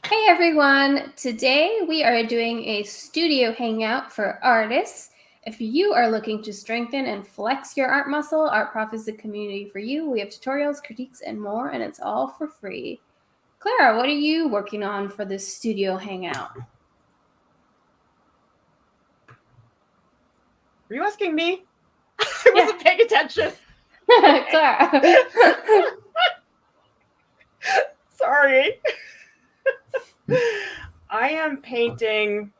Hey everyone! Today we are doing a studio hangout for artists. If you are looking to strengthen and flex your art muscle, Art Prof is the community for you. We have tutorials, critiques, and more, and it's all for free. Clara, what are you working on for this studio hangout? Are you asking me? I wasn't paying attention. Clara. Sorry. I am painting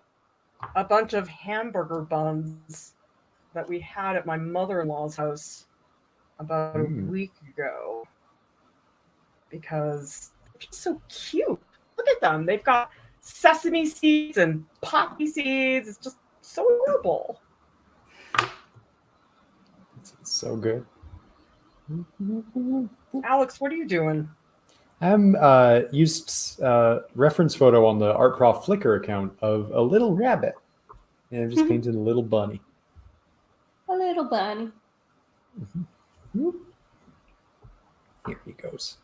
a bunch of hamburger buns that we had at my mother-in-law's house about a week ago because they're just so cute. Look at them. They've got sesame seeds and poppy seeds. It's just so adorable. It's so good. Alex, what are you doing? I'm used reference photo on the Art Prof Flickr account of a little rabbit, and I'm just painting a little bunny. A little bunny. Here he goes.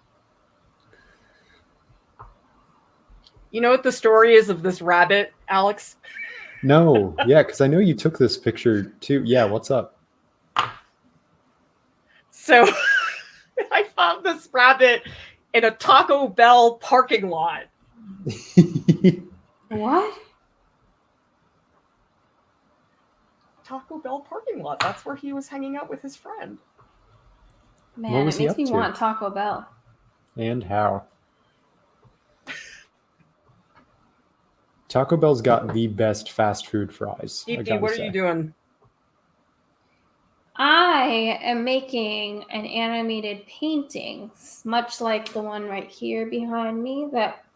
You know what the story is of this rabbit, Alex? No, yeah, because I know you took this picture too. Yeah, what's up? So I found this rabbit in a Taco Bell parking lot. What? Taco Bell parking lot. That's where he was hanging out with his friend. Man, it makes me want Taco Bell. And how? Taco Bell's got the best fast food fries. Deepti, what are you doing? I am making an animated painting, much like the one right here behind me, that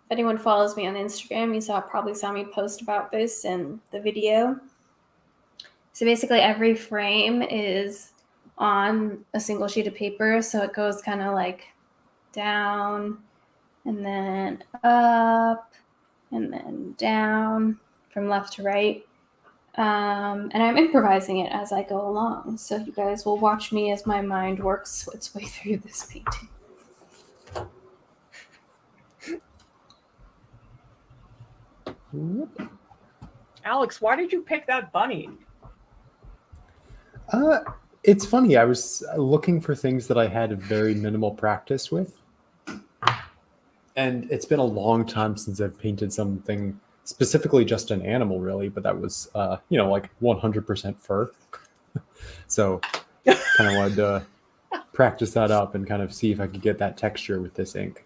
if anyone follows me on Instagram, probably saw me post about this in the video. So basically every frame is on a single sheet of paper, so it goes kind of like down and then up and then down from left to right. And I'm improvising it as I go along. So you guys will watch me as my mind works its way through this painting. Alex, why did you pick that bunny? It's funny. I was looking for things that I had very minimal practice with. And it's been a long time since I've painted something specifically just an animal, really, but that was, like 100% fur. So kind of wanted to practice that up and kind of see if I could get that texture with this ink.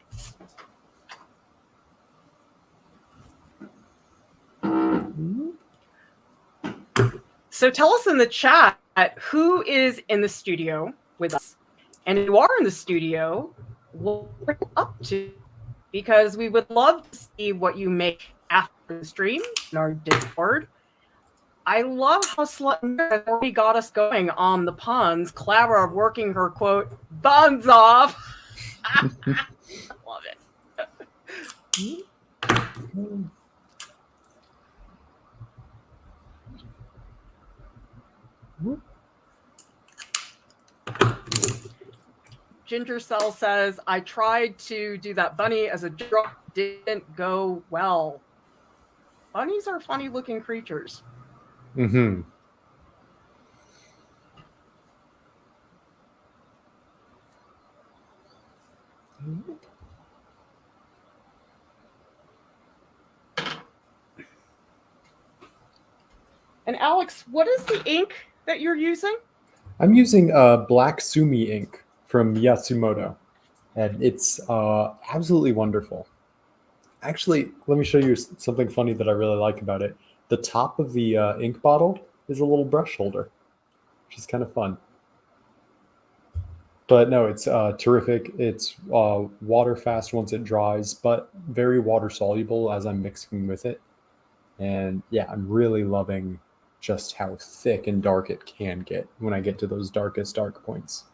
So tell us in the chat who is in the studio with us. And if you are in the studio, what are you up to? Because we would love to see what you make after the stream in our Discord. I love how Slutton has already got us going on the puns. Clara working her, quote, buns off. I love it. Ginger Cell says, I tried to do that bunny as a joke, didn't go well. Bunnies are funny looking creatures. Mm-hmm. And Alex, what is the ink that you're using? I'm using Black Sumi ink from Yasumoto, and it's absolutely wonderful. Actually, let me show you something funny that I really like about it. The top of the ink bottle is a little brush holder, which is kind of fun. But no, it's terrific. It's water fast once it dries, but very water soluble as I'm mixing with it. And yeah, I'm really loving just how thick and dark it can get when I get to those darkest dark points.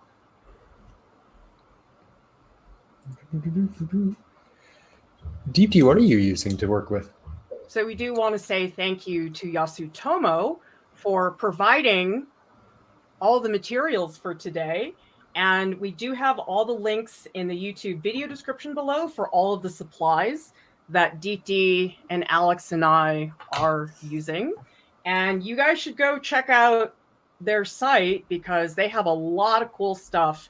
Deepti, what are you using to work with? So we do want to say thank you to Yasutomo for providing all the materials for today. And we do have all the links in the YouTube video description below for all of the supplies that Deepti and Alex and I are using. And you guys should go check out their site because they have a lot of cool stuff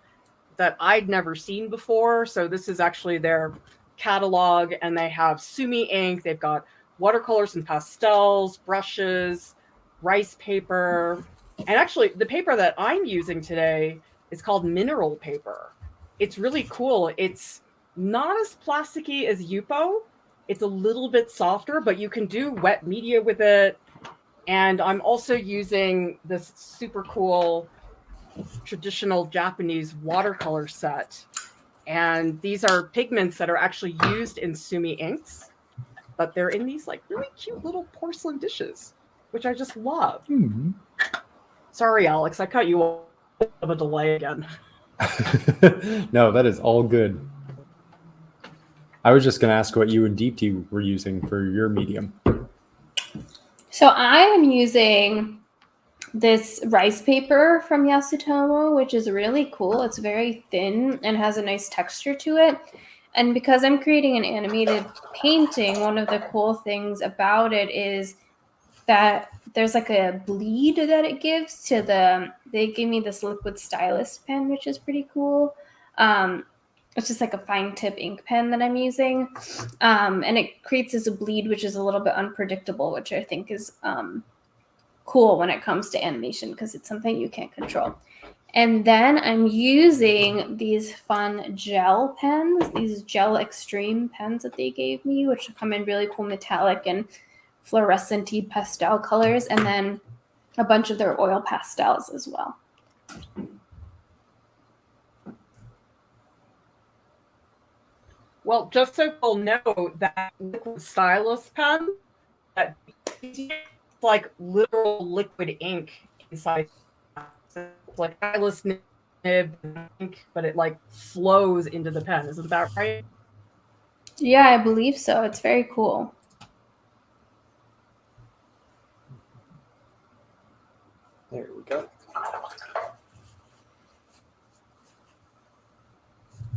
that I'd never seen before. So this is actually their catalog, and they have Sumi ink. They've got watercolors and pastels, brushes, rice paper. And actually, the paper that I'm using today is called mineral paper. It's really cool. It's not as plasticky as Yupo. It's a little bit softer, but you can do wet media with it. And I'm also using this super cool traditional Japanese watercolor set. And these are pigments that are actually used in Sumi inks, but they're in these like really cute little porcelain dishes, which I just love. Mm-hmm. Sorry, Alex, I cut you off of a delay again. No, that is all good. I was just going to ask what you and Deepti were using for your medium. So I am using this rice paper from Yasutomo, which is really cool. It's very thin and has a nice texture to it. And because I'm creating an animated painting, one of the cool things about it is that there's like a bleed that it gives to they gave me this liquid stylus pen, which is pretty cool. It's just like a fine tip ink pen that I'm using. And it creates this bleed, which is a little bit unpredictable, which I think is cool when it comes to animation because it's something you can't control. And then I'm using these fun gel pens, these gel extreme pens that they gave me, which come in really cool metallic and fluorescent-y pastel colors, and then a bunch of their oil pastels as well. Well, just so you'll know, that liquid stylus pen, that it's like literal liquid ink inside. So it's like stylus nib ink, but it like flows into the pen. Is it about right? Yeah, I believe so. It's very cool. There we go.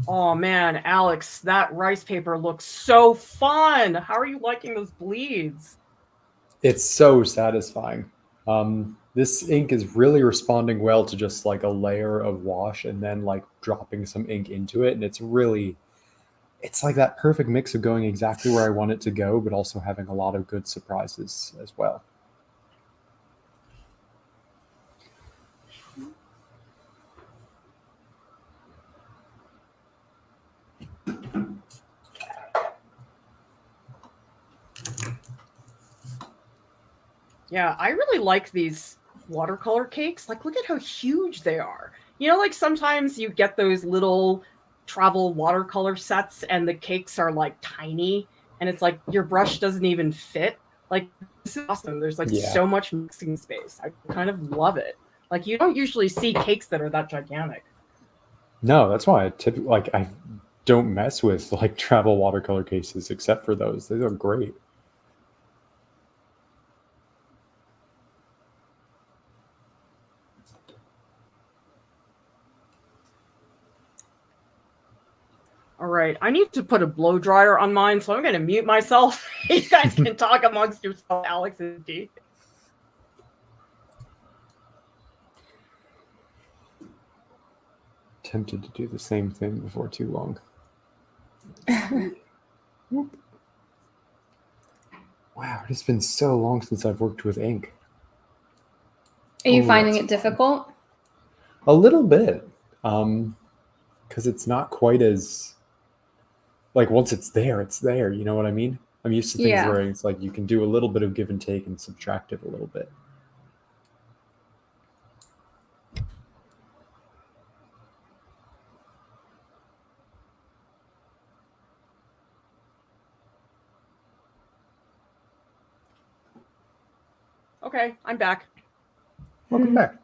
Oh man, Alex, that rice paper looks so fun. How are you liking those bleeds? It's so satisfying. This ink is really responding well to just like a layer of wash and then like dropping some ink into it. And it's like that perfect mix of going exactly where I want it to go, but also having a lot of good surprises as well. Yeah, I really like these watercolor cakes. Like, look at how huge they are. You know, like sometimes you get those little travel watercolor sets and the cakes are like tiny and it's like your brush doesn't even fit. Like, this is awesome. There's like Yeah. so much mixing space. I kind of love it. Like, you don't usually see cakes that are that gigantic. No, that's why I don't mess with like travel watercolor cases except for those. Those are great. All right, I need to put a blow dryer on mine, so I'm going to mute myself. You guys can talk amongst yourself, Alex and Dee. Tempted to do the same thing before too long. Wow, it's been so long since I've worked with ink. Are you Oh, finding that's it difficult? A little bit. Because it's not quite as like once it's there, you know what I mean? I'm used to things Yeah. where it's like you can do a little bit of give and take and subtract it a little bit. Okay, I'm back. Welcome back.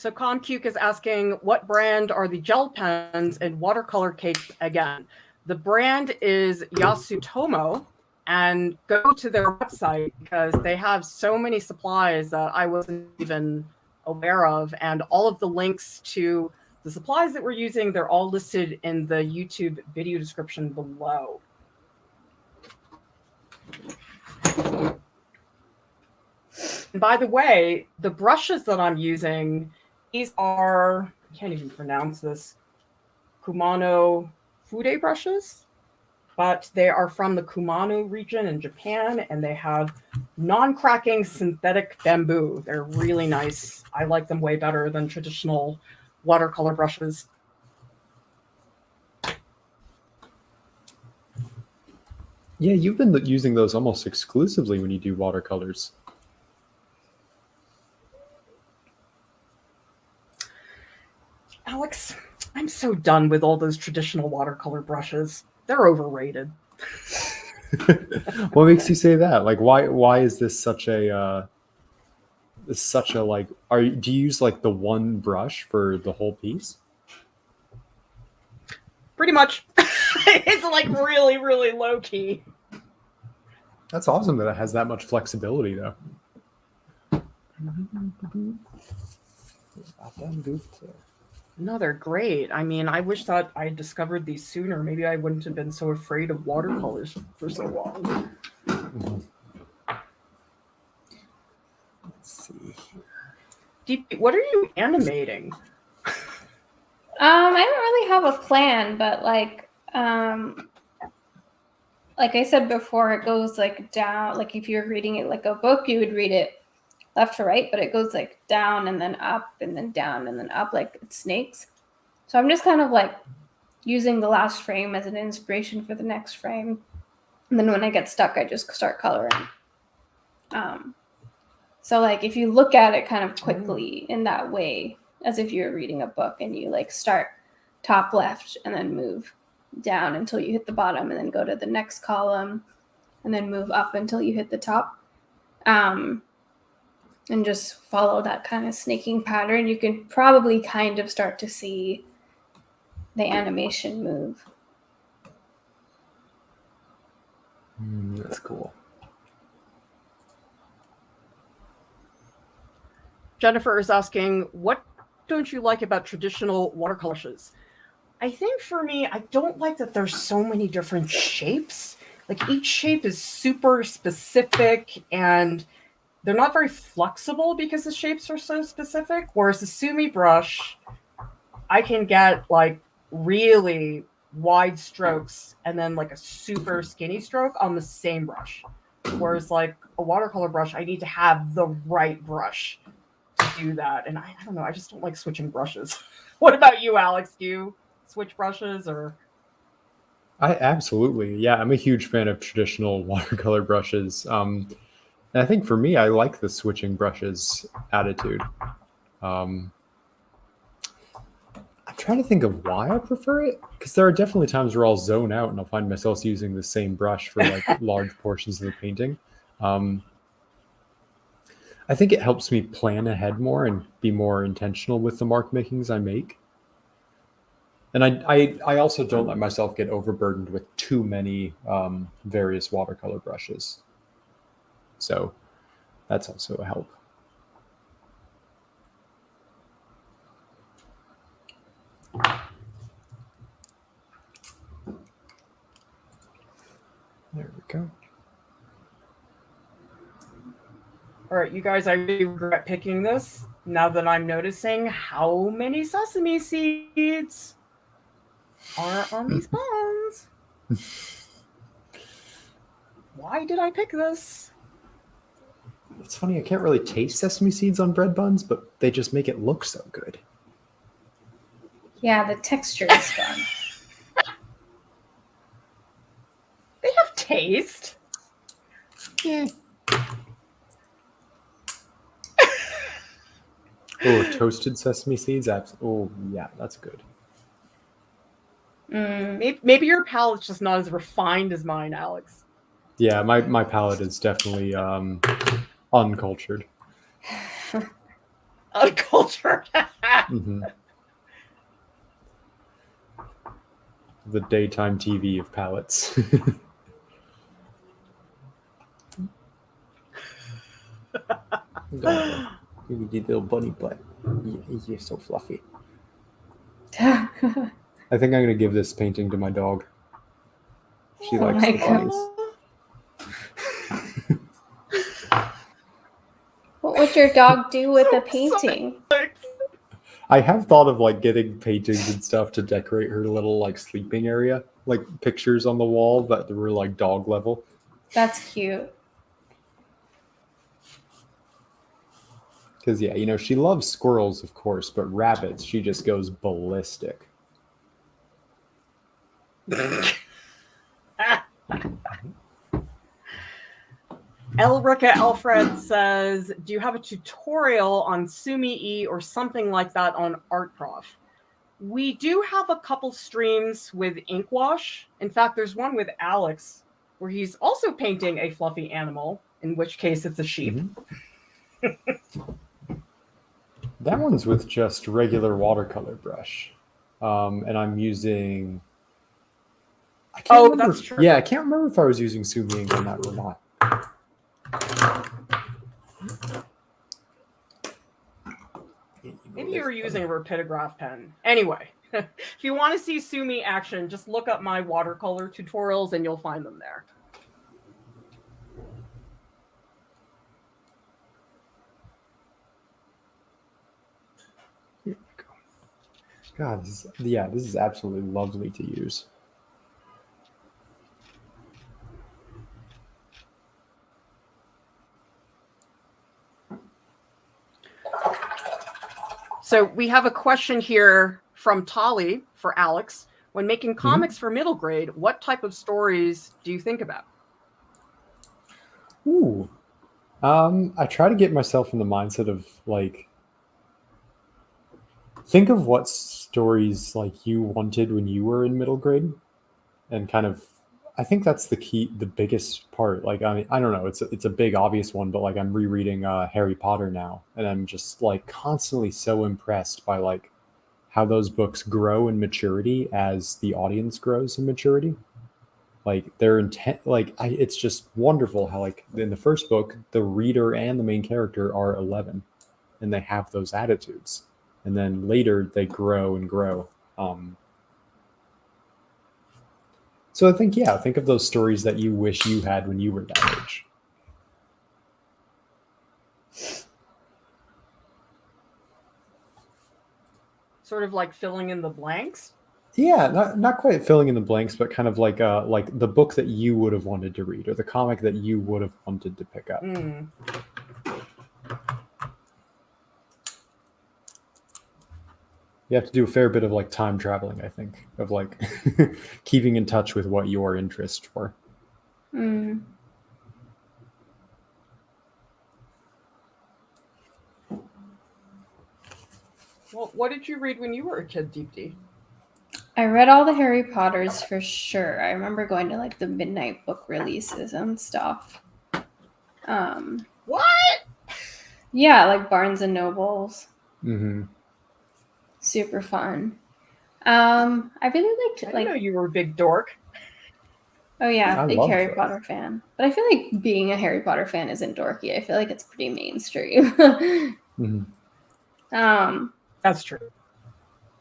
So Concuke is asking, what brand are the gel pens and watercolor cakes again? The brand is Yasutomo, and go to their website because they have so many supplies that I wasn't even aware of, and all of the links to the supplies that we're using, they're all listed in the YouTube video description below. And by the way, the brushes that I'm using, these are, I can't even pronounce this, Kumano Fude brushes, but they are from the Kumano region in Japan, and they have non-cracking synthetic bamboo. They're really nice. I like them way better than traditional watercolor brushes. Yeah, you've been using those almost exclusively when you do watercolors. Alex, I'm so done with all those traditional watercolor brushes. They're overrated. What makes you say that? Like, why is this such a like? Do you use like the one brush for the whole piece? Pretty much. It's like really, really low key. That's awesome that it has that much flexibility, though. No, they're great. I mean, I wish that I had discovered these sooner. Maybe I wouldn't have been so afraid of watercolors for so long. Let's see here. Deepti, what are you animating? I don't really have a plan, but like I said before, it goes like down. Like if you're reading it like a book, you would read it left to right, but it goes like down and then up and then down and then up, like it snakes. So I'm just kind of like using the last frame as an inspiration for the next frame. And then when I get stuck, I just start coloring. So like if you look at it kind of quickly in that way, as if you're reading a book and you like start top left and then move down until you hit the bottom and then go to the next column and then move up until you hit the top. And just follow that kind of snaking pattern, you can probably kind of start to see the animation move. That's cool. Jennifer is asking, what don't you like about traditional watercolor brushes? I think for me, I don't like that there's so many different shapes. Like each shape is super specific and they're not very flexible because the shapes are so specific. Whereas the Sumi brush, I can get like really wide strokes and then like a super skinny stroke on the same brush. Whereas like a watercolor brush, I need to have the right brush to do that. And I don't know, I just don't like switching brushes. What about you, Alex? Do you switch brushes or? I absolutely, yeah. I'm a huge fan of traditional watercolor brushes. And I think for me, I like the switching brushes attitude. I'm trying to think of why I prefer it, because there are definitely times where I'll zone out and I'll find myself using the same brush for like large portions of the painting. I think it helps me plan ahead more and be more intentional with the mark makings I make. And I also don't let myself get overburdened with too many various watercolor brushes. So that's also a help. There we go. All right, you guys, I really regret picking this now that I'm noticing how many sesame seeds are on these buns. Why did I pick this? It's funny, I can't really taste sesame seeds on bread buns, but they just make it look so good. Yeah, the texture is fun. They have taste. Yeah. Oh, toasted sesame seeds? Oh, yeah, that's good. Maybe your palate's just not as refined as mine, Alex. Yeah, my palate is definitely uncultured. Uncultured. Mm-hmm. The daytime TV of palettes. Oh, you little bunny butt. You're so fluffy. I think I'm going to give this painting to my dog. She Oh likes my the God. bunnies. What would your dog do with So a painting? I have thought of like getting paintings and stuff to decorate her little like sleeping area, like pictures on the wall that were like dog level. That's cute. Because yeah, you know, she loves squirrels, of course, but rabbits, she just goes ballistic. Elrica Alfred says, do you have a tutorial on Sumi-E or something like that on Art Prof? We do have a couple streams with Inkwash. In fact, there's one with Alex where he's also painting a fluffy animal, in which case it's a sheep. Mm-hmm. That one's with just regular watercolor brush. And I'm using... I can't remember. That's true. Yeah, I can't remember if I was using Sumi ink on that or not. Maybe you were using a rapidograph pen. Anyway, if you want to see Sumi action, just look up my watercolor tutorials and you'll find them there. Here we go. God, this is absolutely lovely to use. So we have a question here from Tolly for Alex. When making comics for middle grade, what type of stories do you think about? Ooh. I try to get myself in the mindset of like, think of what stories like you wanted when you were in middle grade, and kind of, I think that's the key, the biggest part. Like, I mean, I don't know, it's a big obvious one, but like I'm rereading Harry Potter now, and I'm just like constantly so impressed by like how those books grow in maturity as the audience grows in maturity. Like their intent, like it's just wonderful how like in the first book the reader and the main character are 11 and they have those attitudes, and then later they grow and grow. So I think, yeah, think of those stories that you wish you had when you were that age. Sort of like filling in the blanks? Yeah, not quite filling in the blanks, but kind of like the book that you would have wanted to read or the comic that you would have wanted to pick up. You have to do a fair bit of like time traveling, I think, of like keeping in touch with what your interests were. Well, what did you read when you were a kid, Deepti? I read all the Harry Potters for sure. I remember going to like the midnight book releases and stuff. What? Yeah, like Barnes and Nobles. Mm-hmm. Super fun. I really liked I didn't know you were a big dork. Oh yeah, I big love Harry those. Potter fan. But I feel like being a Harry Potter fan isn't dorky. I feel like it's pretty mainstream. Mm-hmm. That's true.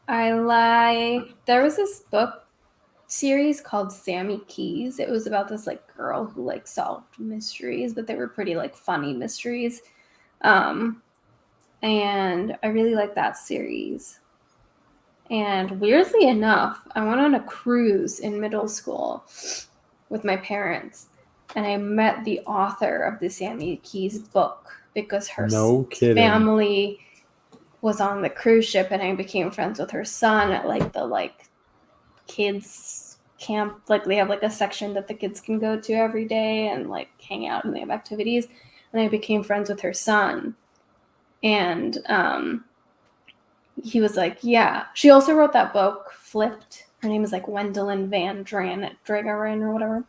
There was this book series called Sammy Keys. It was about this like girl who like solved mysteries, but they were pretty like funny mysteries. And I really liked that series. And weirdly enough, I went on a cruise in middle school with my parents, and I met the author of the Sammy Keys book because her No kidding. family was on the cruise ship, and I became friends with her son at like the like kids camp. Like they have like a section that the kids can go to every day and like hang out, and they have activities. And I became friends with her son, and he was like, yeah. She also wrote that book, Flipped. Her name is like Wendelin Van Dragaren or whatever.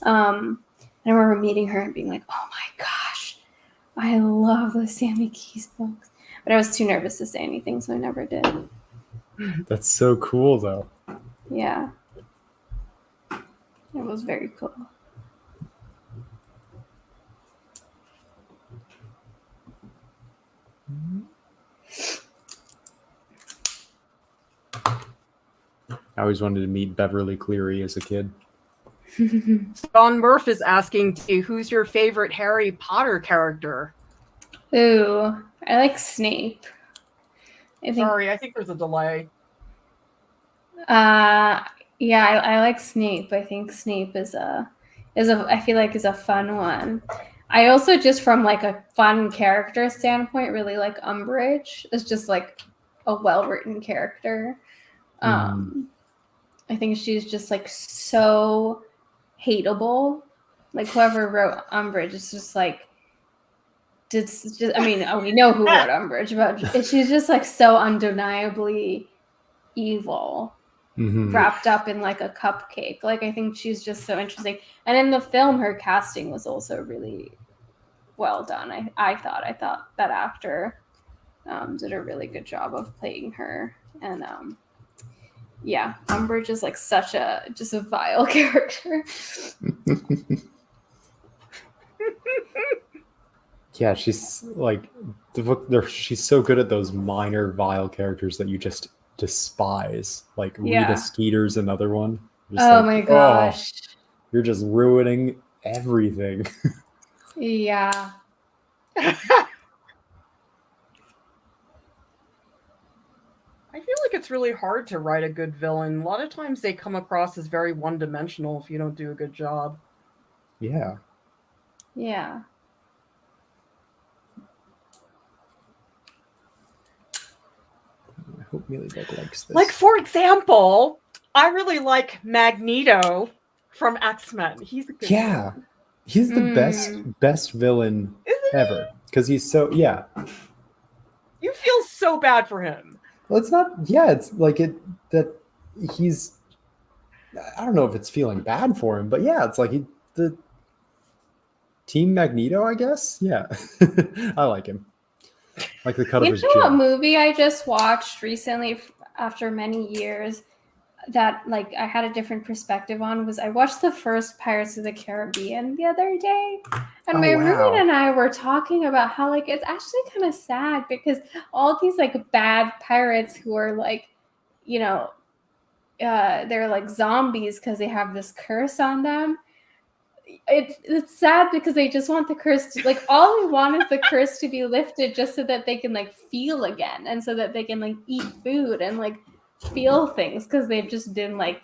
And I remember meeting her and being like, oh my gosh, I love the Sammy Keys books. But I was too nervous to say anything, so I never did. That's so cool, though. Yeah. It was very cool. I always wanted to meet Beverly Cleary as a kid. John Murph is asking you, who's your favorite Harry Potter character? Ooh, I like Snape. Sorry, I think there's a delay. Yeah, I like Snape. I think Snape is I feel like is a fun one. I also just from like a fun character standpoint really like Umbridge. It's just like a well-written character. I think she's just like so hateable. Like whoever wrote Umbridge is just like I mean, we know who wrote Umbridge, but she's just like so undeniably evil, wrapped up in like a cupcake. Like I think she's just so interesting. And in the film, her casting was also really well done. I thought that actor did a really good job of playing her. And yeah, Umbridge is like such a vile character. Yeah, she's like she's so good at those minor vile characters that you just despise. Like Rita Skeeter's another one. Oh my gosh. You're just ruining everything. Yeah. I feel like it's really hard to write a good villain. A lot of times they come across as very one-dimensional if you don't do a good job. Yeah. Yeah. I hope Mealybug likes this. Like, for example, I really like Magneto from X-Men. He's a good villain. He's the best villain ever. Because he's so, You feel so bad for him. Well, it's not, it's like that he's, I don't know if it's feeling bad for him, but it's like the Team Magneto, I guess. Yeah. I like him. Like the cut of his You know jib. a movie I just watched recently after many years that like I had a different perspective on was I watched the first Pirates of the Caribbean the other day, and my roommate and I were talking about how like it's actually kind of sad because all these like bad pirates who are like, you know, they're like zombies because they have this curse on them. It's sad because they just want the curse to like all we want is the curse to be lifted just so that they can like feel again and so that they can like eat food and like feel things because they've just been like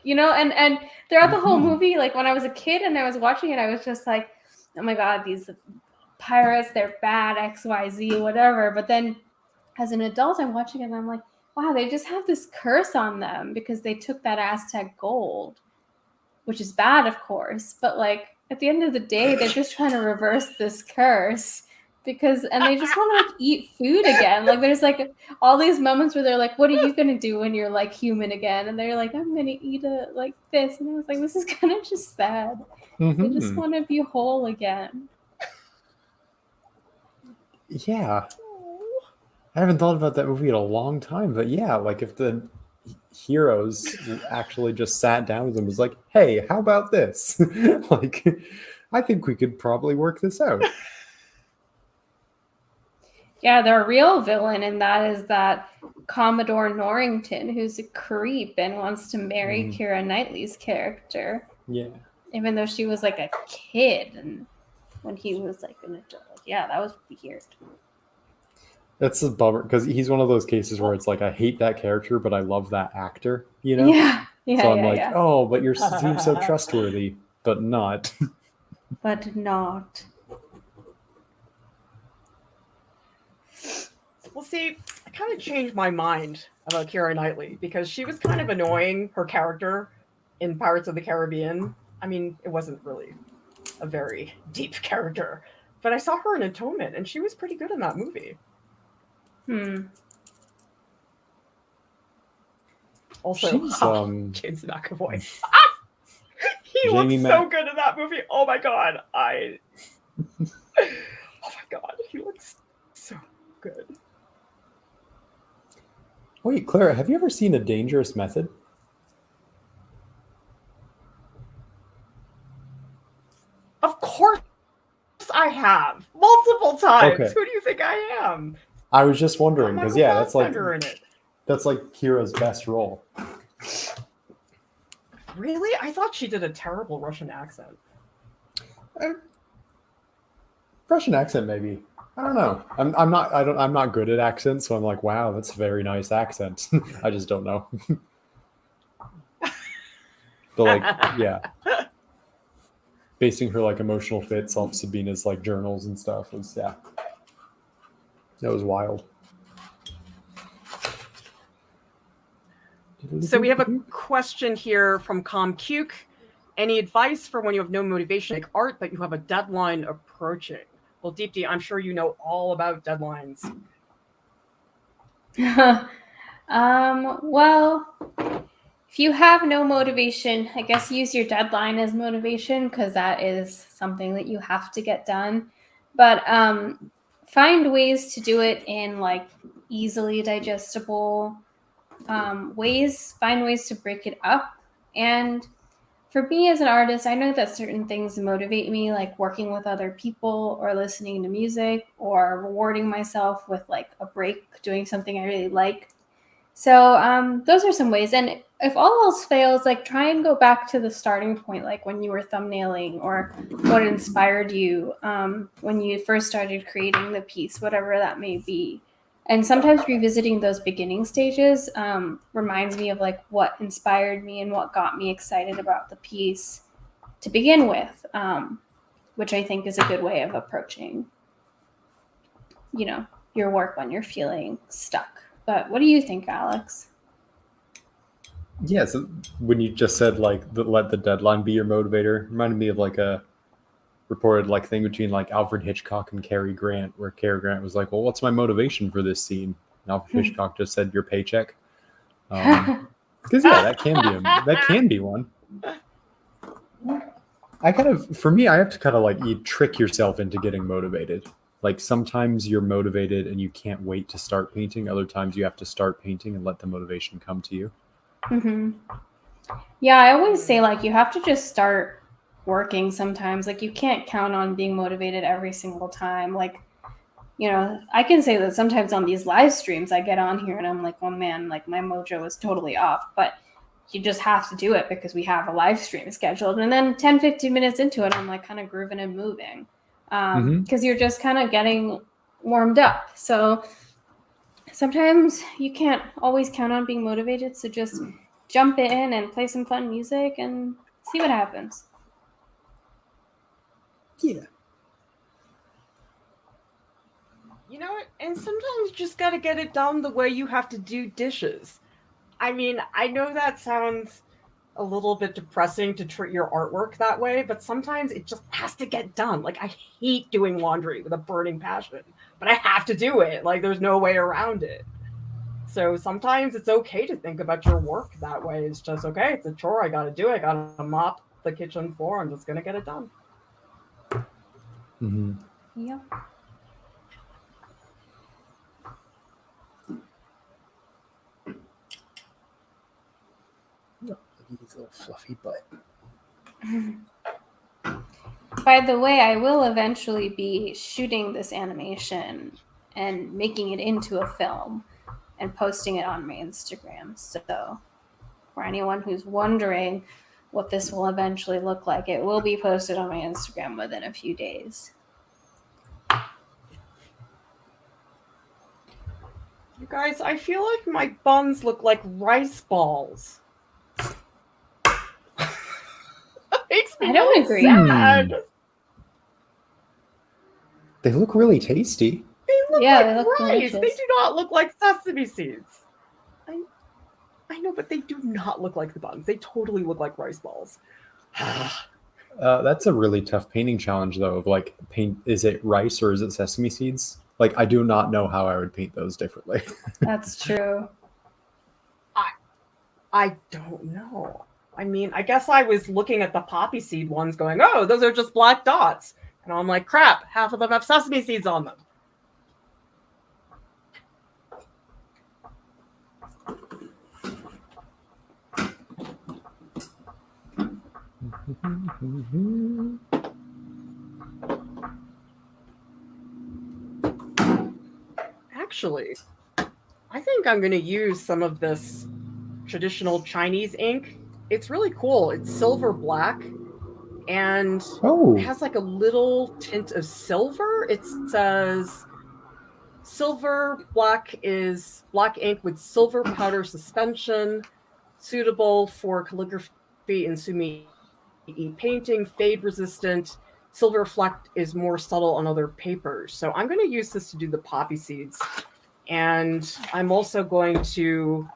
you know and throughout the whole movie like when I was a kid and I was watching it I was just like, oh my god, these pirates, they're bad, XYZ, whatever. But then as an adult I'm watching it and I'm like, wow, they just have this curse on them because they took that Aztec gold, which is bad, of course, but like at the end of the day, they're just trying to reverse this curse and they just want to like eat food again. Like there's like all these moments where they're like, what are you going to do when you're like human again? And they're like, I'm going to eat like this. And I was like, this is kind of just sad. They just want to be whole again. Yeah. I haven't thought about that movie in a long time, but like if the heroes actually just sat down with them and was like, hey, how about this? Like, I think we could probably work this out. Yeah, the real villain in that is that Commodore Norrington, who's a creep and wants to marry Keira Knightley's character. Yeah. Even though she was like a kid and when he was like an adult. Yeah, that was weird. That's a bummer because he's one of those cases where it's like I hate that character, but I love that actor, you know? Yeah. So I'm like, oh, but you seem so trustworthy, but not. But not. Well, see, I kind of changed my mind about Keira Knightley because she was kind of annoying, her character in Pirates of the Caribbean. I mean, it wasn't really a very deep character, but I saw her in Atonement, and she was pretty good in that movie. Also, James McAvoy. He looks so good in that movie. Oh my god, he looks Wait, Clara, have you ever seen A Dangerous Method? Of course I have. Multiple times. Okay. Who do you think I am? I was just wondering, because yeah, that's like in it. Kira's best role. Really? I thought she did a terrible Russian accent. Russian accent, maybe. I don't know. I'm not good at accents, so I'm like, wow, that's a very nice accent. I just don't know. But like, yeah, basing her like emotional fits off Sabina's like journals and stuff was that was wild. So we have a question here from ComCuke. Any advice for when you have no motivation to make art, but you have a deadline approaching? Well, Deepti, I'm sure you know all about deadlines. Well, if you have no motivation, I guess use your deadline as motivation because that is something that you have to get done. But find ways to do it in like easily digestible ways. Find ways to break it up. And for me as an artist, I know that certain things motivate me, like working with other people or listening to music or rewarding myself with like a break, doing something I really like. So those are some ways. And if all else fails, like try and go back to the starting point, like when you were thumbnailing or what inspired you when you first started creating the piece, whatever that may be. And sometimes revisiting those beginning stages reminds me of like what inspired me and what got me excited about the piece to begin with, which I think is a good way of approaching, your work when you're feeling stuck. But what do you think, Alex? Yeah, so when you just said like let the deadline be your motivator, reminded me of like a reported like thing between like Alfred Hitchcock and Cary Grant, where Cary Grant was like, "Well, what's my motivation for this scene?" And Alfred Hitchcock just said, "Your paycheck." Because yeah, that can be one. For me, I have to kind of like you trick yourself into getting motivated. Like sometimes you're motivated and you can't wait to start painting. Other times you have to start painting and let the motivation come to you. Mm-hmm. Yeah, I always say like you have to just start working sometimes. Like you can't count on being motivated every single time. Like, I can say that sometimes on these live streams I get on here and I'm like, oh man, like my mojo is totally off. But you just have to do it because we have a live stream scheduled. And then 10, 15 minutes into it, I'm like kind of grooving and moving. Because you're just kind of getting warmed up. So sometimes you can't always count on being motivated. So just jump in and play some fun music and see what happens. Yeah. And sometimes you just got to get it done the way you have to do dishes. I mean, I know that sounds a little bit depressing to treat your artwork that way, but sometimes it just has to get done. Like, I hate doing laundry with a burning passion, but I have to do it. Like, there's no way around it. So sometimes it's okay to think about your work that way. It's just, okay, it's a chore. I got to do it. I got to mop the kitchen floor. I'm just going to get it done. Mm-hmm. Yep. His little fluffy butt. By the way, I will eventually be shooting this animation and making it into a film and posting it on my Instagram. So for anyone who's wondering what this will eventually look like, it will be posted on my Instagram within a few days. You guys, I feel like my buns look like rice balls. I don't agree. Sad. They look really tasty. They look they like look rice. delicious. They do not look like sesame seeds. I know, but they do not look like the buns. They totally look like rice balls. That's a really tough painting challenge, though. Of like, is it rice or is it sesame seeds? Like, I do not know how I would paint those differently. That's true. I don't know. I mean, I guess I was looking at the poppy seed ones going, oh, those are just black dots. And I'm like, crap, half of them have sesame seeds on them. Actually, I think I'm going to use some of this traditional Chinese ink. It's really cool. It's silver black and Oh, has like a little tint of silver. It says silver black is black ink with silver powder suspension, suitable for calligraphy and sumi painting, fade resistant. Silver reflect is more subtle on other papers. So I'm going to use this to do the poppy seeds. And I'm also going to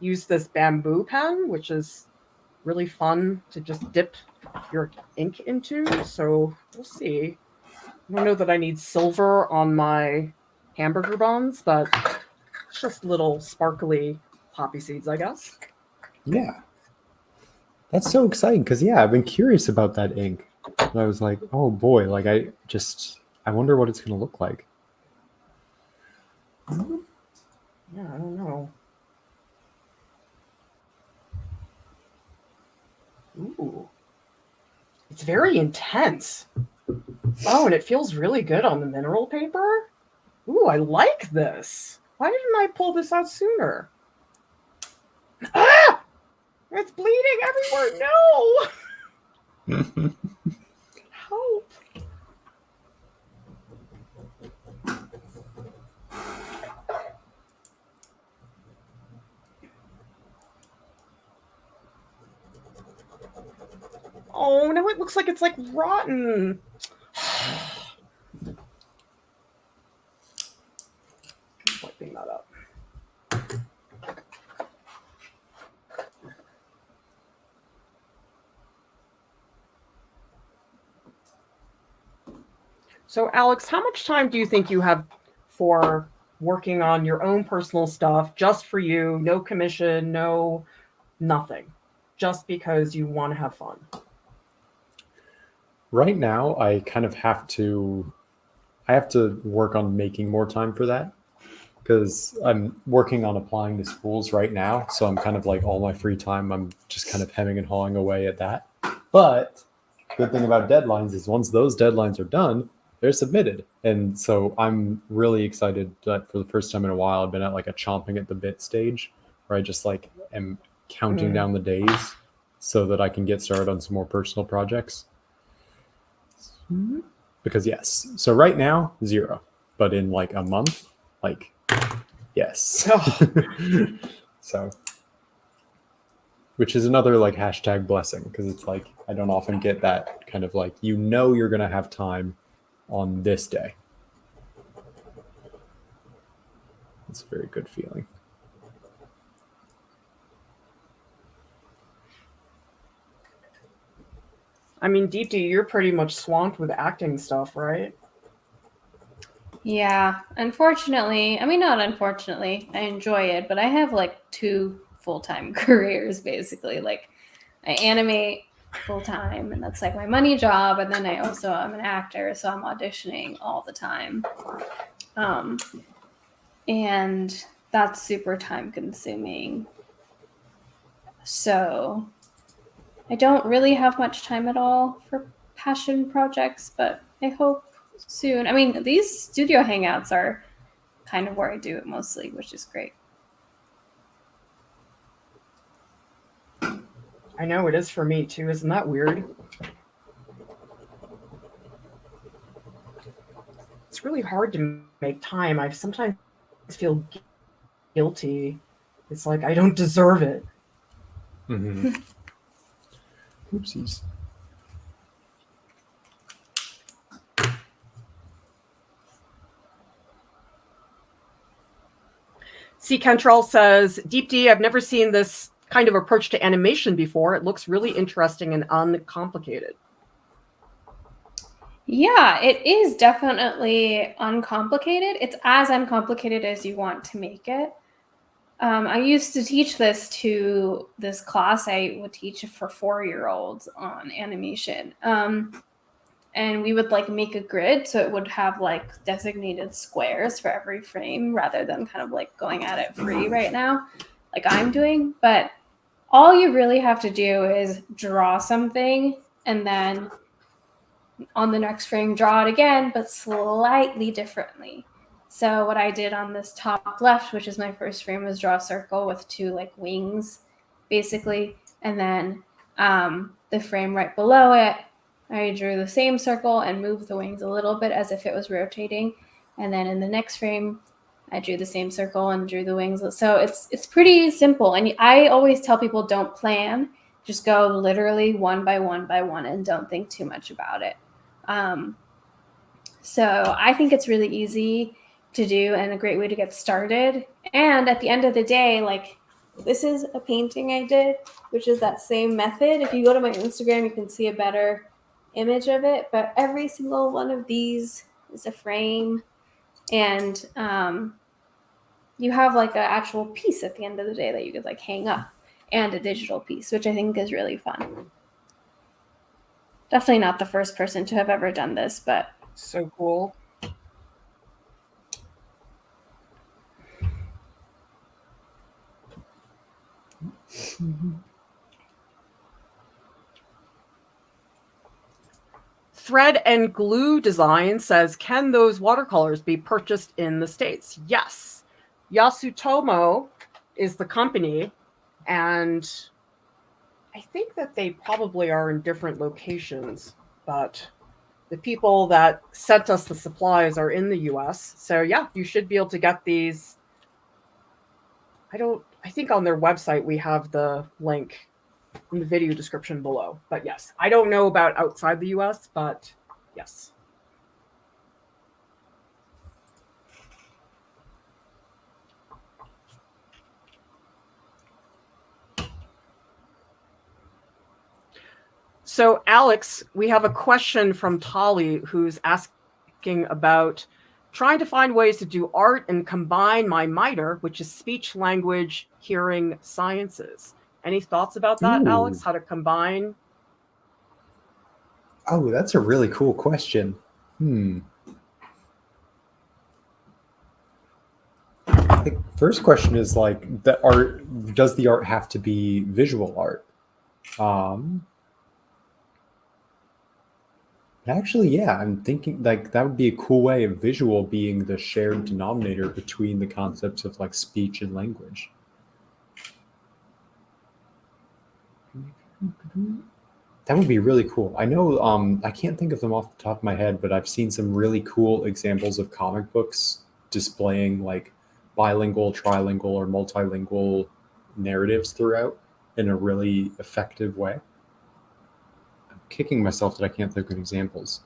use this bamboo pen, which is really fun to just dip your ink into. So we'll see. I don't know that I need silver on my hamburger buns, but it's just little sparkly poppy seeds, I guess. yeah. That's so exciting because, yeah, I've been curious about that ink. And I was like, oh boy, like I wonder what it's going to look like. Yeah, I don't know. Ooh. It's very intense. Oh, and it feels really good on the mineral paper. Ooh, I like this. Why didn't I pull this out sooner? Ah! It's bleeding everywhere. No! Help. Oh, now it looks like it's like rotten. Wiping that up. So, Alex, how much time do you think you have for working on your own personal stuff, just for you, no commission, no nothing, just because you want to have fun? Right now, I kind of have to work on making more time for that because I'm working on applying to schools right now. So I'm kind of like all my free time, I'm just kind of hemming and hawing away at that. But good thing about deadlines is once those deadlines are done, they're submitted. And so I'm really excited that for the first time in a while, I've been at like a chomping at the bit stage where I just like am counting down the days so that I can get started on some more personal projects. Because yes, so right now 0, but in like a month, like yes. So, which is another like hashtag blessing because it's like I don't often get that kind of like you're gonna have time on this day. It's a very good feeling. I mean, Deepti, you're pretty much swamped with acting stuff, right? Yeah, unfortunately, I mean, not unfortunately, I enjoy it, but I have like 2 full-time careers basically. Like, I animate full-time, and that's like my money job, and then I also am an actor, so I'm auditioning all the time. And that's super time-consuming. So, I don't really have much time at all for passion projects, but I hope soon. I mean, these studio hangouts are kind of where I do it mostly, which is great. I know it is for me too. Isn't that weird? It's really hard to make time. I sometimes feel guilty. It's like I don't deserve it. Mm-hmm. Oopsies. C. Kentrell says, Deepti, I've never seen this kind of approach to animation before. It looks really interesting and uncomplicated. Yeah, it is definitely uncomplicated. It's as uncomplicated as you want to make it. I used to teach to this class. I would teach for 4-year-olds on animation. And we would like make a grid so it would have like designated squares for every frame rather than kind of like going at it free right now, like I'm doing. But all you really have to do is draw something and then on the next frame, draw it again, but slightly differently. So what I did on this top left, which is my first frame, was draw a circle with 2 like wings, basically. And then the frame right below it, I drew the same circle and moved the wings a little bit as if it was rotating. And then in the next frame, I drew the same circle and drew the wings. So it's pretty simple. And I always tell people, don't plan. Just go literally one by one by one and don't think too much about it. So I think it's really easy to do and a great way to get started. And at the end of the day, like, this is a painting I did, which is that same method. If you go to my Instagram, you can see a better image of it. But every single one of these is a frame. And you have like an actual piece at the end of the day that you could like hang up, and a digital piece, which I think is really fun. Definitely not the first person to have ever done this, but So cool. Thread and Glue Design says, can those watercolors be purchased in the States? Yes. Yasutomo is the company, and I think that they probably are in different locations, but the people that sent us the supplies are in the US. So yeah, you should be able to get these. I think on their website we have the link in the video description below. But yes, I don't know about outside the US, but yes. So Alex, we have a question from Tolly who's asking about trying to find ways to do art and combine my minor, which is speech, language, hearing sciences. Any thoughts about that, Ooh. Alex? How to combine? Oh, that's a really cool question. The first question is like, the art, does the art have to be visual art? Actually, yeah, I'm thinking like that would be a cool way of visual being the shared denominator between the concepts of like speech and language. That would be really cool. I know I can't think of them off the top of my head, but I've seen some really cool examples of comic books displaying like bilingual, trilingual, or multilingual narratives throughout in a really effective way. I'm kicking myself that I can't think of examples.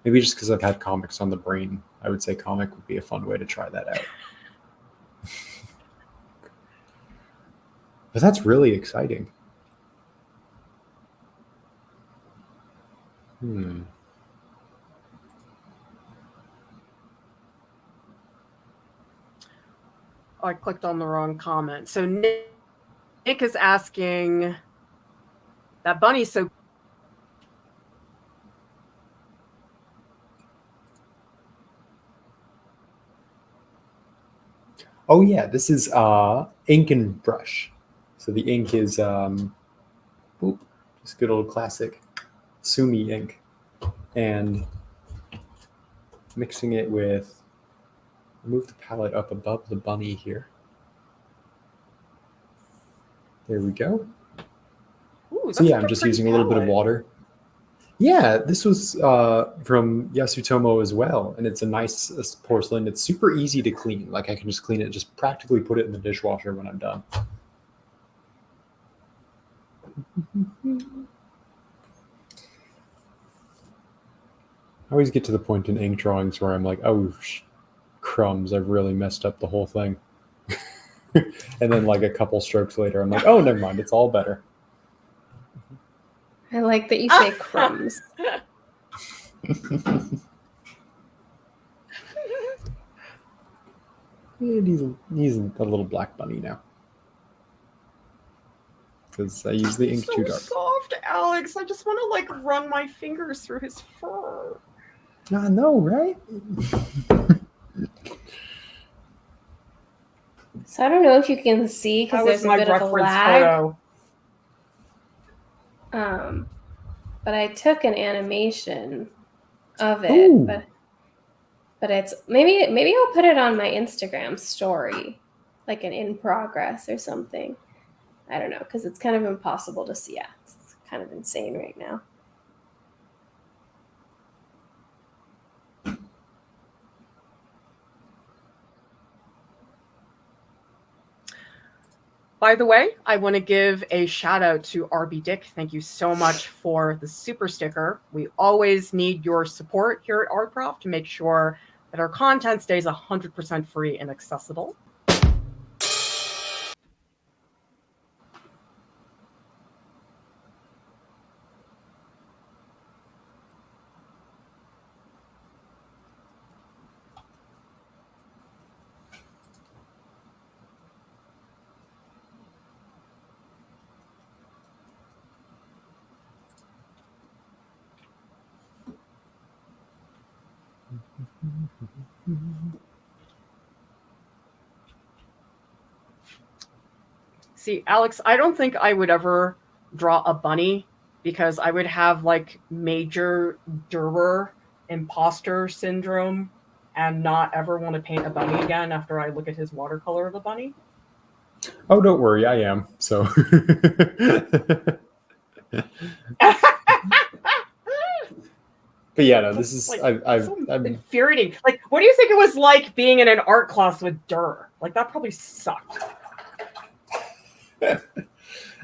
Maybe just because I've had comics on the brain, I would say comic would be a fun way to try that out. But that's really exciting. Oh, I clicked on the wrong comment. So Nick is asking, that bunny's so. Oh yeah, this is ink and brush. So the ink is just good old classic Sumi ink, and mixing it with, move the palette up above the bunny here. There we go. Ooh, So yeah, I'm just using a little bit of water. Yeah, this was from Yasutomo as well, and it's a nice porcelain. It's super easy to clean. Like I can just clean it, just practically put it in the dishwasher when I'm done. I always get to the point in ink drawings where I'm like, oh, crumbs, I've really messed up the whole thing. And then like a couple strokes later, I'm like, oh, never mind, it's all better. I like that you say crumbs. He's a little black bunny now. Because I use the ink so too dark. Soft, Alex. I just want to like run my fingers through his fur. I know, right? So I don't know if you can see because there's a bit of a lag. Photo. but I took an animation of it. Ooh. But it's maybe I'll put it on my Instagram story, like an in progress or something. I don't know, because it's kind of impossible to see. Yeah, it's kind of insane right now. By the way, I want to give a shout out to RB Dick. Thank you so much for the super sticker. We always need your support here at Art Prof to make sure that our content stays 100% free and accessible. See, Alex, I don't think I would ever draw a bunny because I would have like major Durer imposter syndrome and not ever want to paint a bunny again after I look at his watercolor of a bunny. Oh, don't worry, I am. So. But yeah, no, this is like, I'm infuriating. Like, what do you think it was like being in an art class with Durer? Like, that probably sucked. I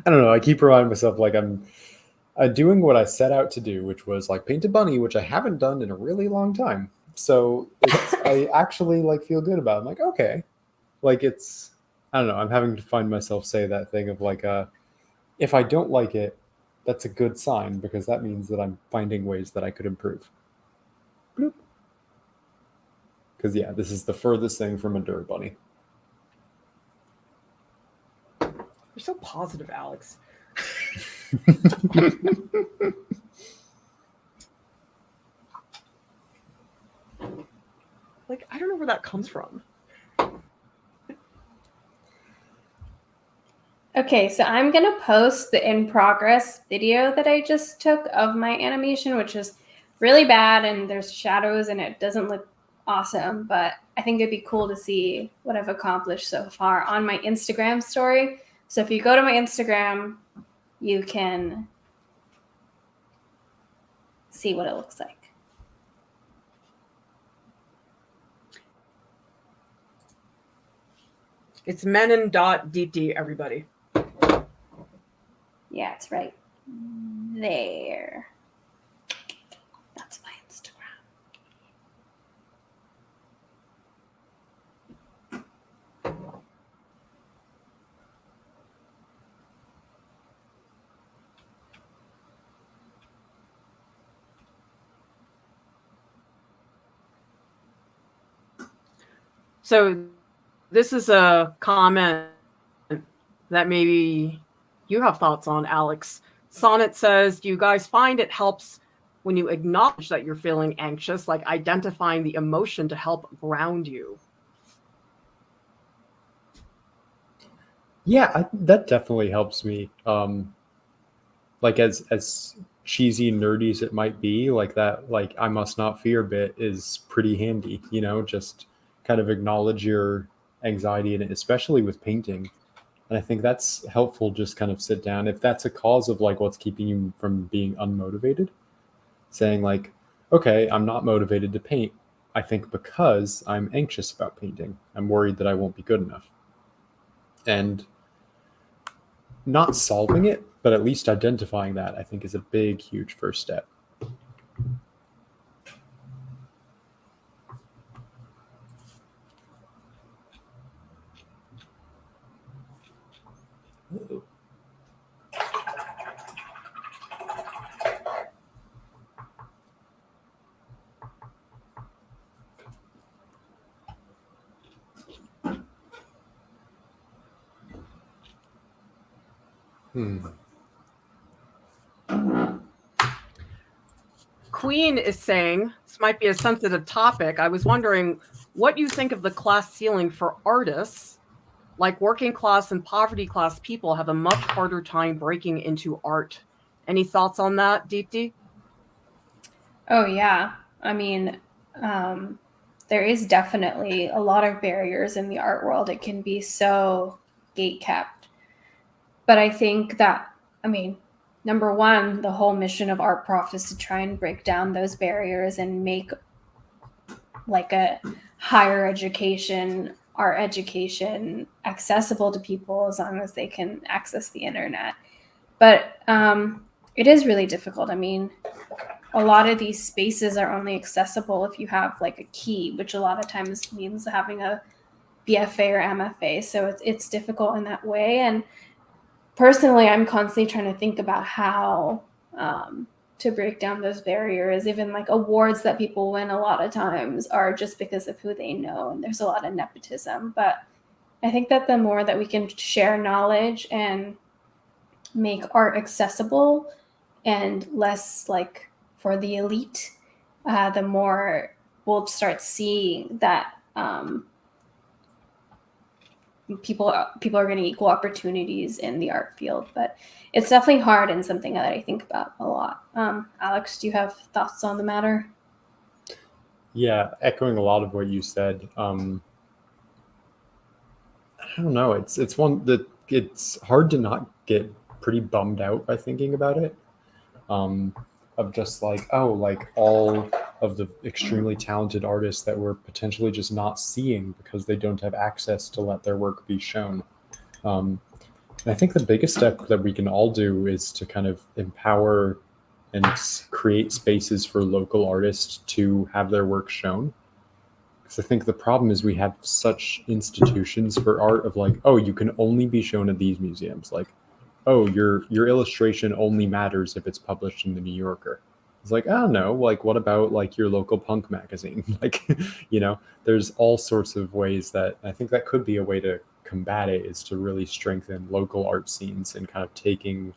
don't know. I keep reminding myself like I'm doing what I set out to do, which was like paint a bunny, which I haven't done in a really long time. So I actually like feel good about it. I'm like, okay, like it's, I don't know. I'm having to find myself say that thing of like, if I don't like it, that's a good sign because that means that I'm finding ways that I could improve. Bloop. Because yeah, this is the furthest thing from a dirt bunny. You're so positive, Alex. Like, I don't know where that comes from. Okay, so I'm going to post the in progress video that I just took of my animation, which is really bad and there's shadows and it doesn't look awesome, but I think it'd be cool to see what I've accomplished so far on my Instagram story. So if you go to my Instagram, you can see what it looks like. It's Menon.Deepti, everybody. Yeah, it's right there. That's my Instagram. So this is a comment that maybe you have thoughts on, Alex. Sonnet says, do you guys find it helps when you acknowledge that you're feeling anxious, like identifying the emotion to help ground you? Yeah, that definitely helps me. Like as cheesy, nerdy as it might be, like that, like I must not fear bit is pretty handy. You know, just kind of acknowledge your anxiety in it, especially with painting. And I think that's helpful. Just kind of sit down if that's a cause of like what's keeping you from being unmotivated. Saying like, okay, I'm not motivated to paint. I think because I'm anxious about painting. I'm worried that I won't be good enough. And not solving it, but at least identifying that, I think is a big, huge first step. Queen is saying, this might be a sensitive topic. I was wondering what you think of the class ceiling for artists. Like working class and poverty class people have a much harder time breaking into art. Any thoughts on that, Deepti? Oh, yeah. I mean, there is definitely a lot of barriers in the art world. It can be so gate kept. But I think that, I mean, number one, the whole mission of Art Prof is to try and break down those barriers and make like a higher education, art education accessible to people as long as they can access the internet. But it is really difficult. I mean, a lot of these spaces are only accessible if you have like a key, which a lot of times means having a BFA or MFA. So it's difficult in that way. And personally, I'm constantly trying to think about how to break down those barriers. Even like awards that people win a lot of times are just because of who they know, and there's a lot of nepotism. But I think that the more that we can share knowledge and make art accessible and less like for the elite, the more we'll start seeing that people are getting equal opportunities in the art field. But it's definitely hard and something that I think about a lot. Alex, do you have thoughts on the matter? Yeah, echoing a lot of what you said. I don't know. It's one that it's hard to not get pretty bummed out by thinking about it. Of just like, oh, like all of the extremely talented artists that we're potentially just not seeing because they don't have access to let their work be shown. And I think the biggest step that we can all do is to kind of empower and create spaces for local artists to have their work shown. Because I think the problem is we have such institutions for art of like, oh, you can only be shown at these museums. Like, oh, your illustration only matters if it's published in the New Yorker. It's like, oh no, like what about like your local punk magazine? Like, there's all sorts of ways that I think that could be a way to combat it, is to really strengthen local art scenes and kind of taking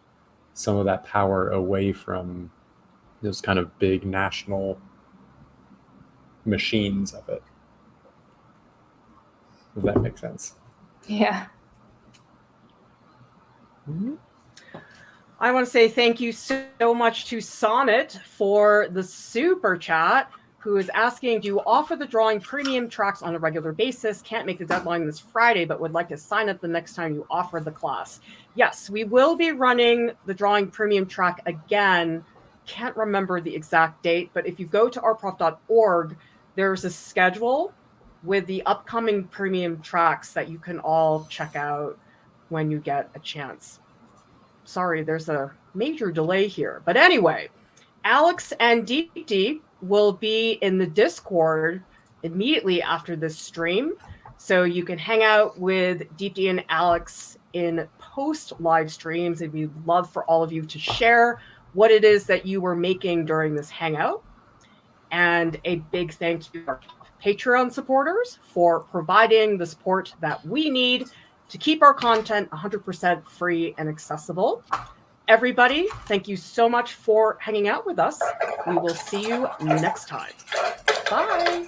some of that power away from those kind of big national machines of it. If that makes sense. Yeah. Mm-hmm. I want to say thank you so much to Sonnet for the super chat, who is asking, do you offer the drawing premium tracks on a regular basis? Can't make the deadline this Friday, but would like to sign up the next time you offer the class. Yes, we will be running the drawing premium track again. Can't remember the exact date, but if you go to artprof.org, there's a schedule with the upcoming premium tracks that you can all check out when you get a chance. Sorry, there's a major delay here. But anyway, Alex and Deepti will be in the Discord immediately after this stream. So you can hang out with Deepti and Alex in post live streams. And we'd love for all of you to share what it is that you were making during this hangout. And a big thank you to our Patreon supporters for providing the support that we need to keep our content 100% free and accessible. Everybody, thank you so much for hanging out with us. We will see you next time. Bye.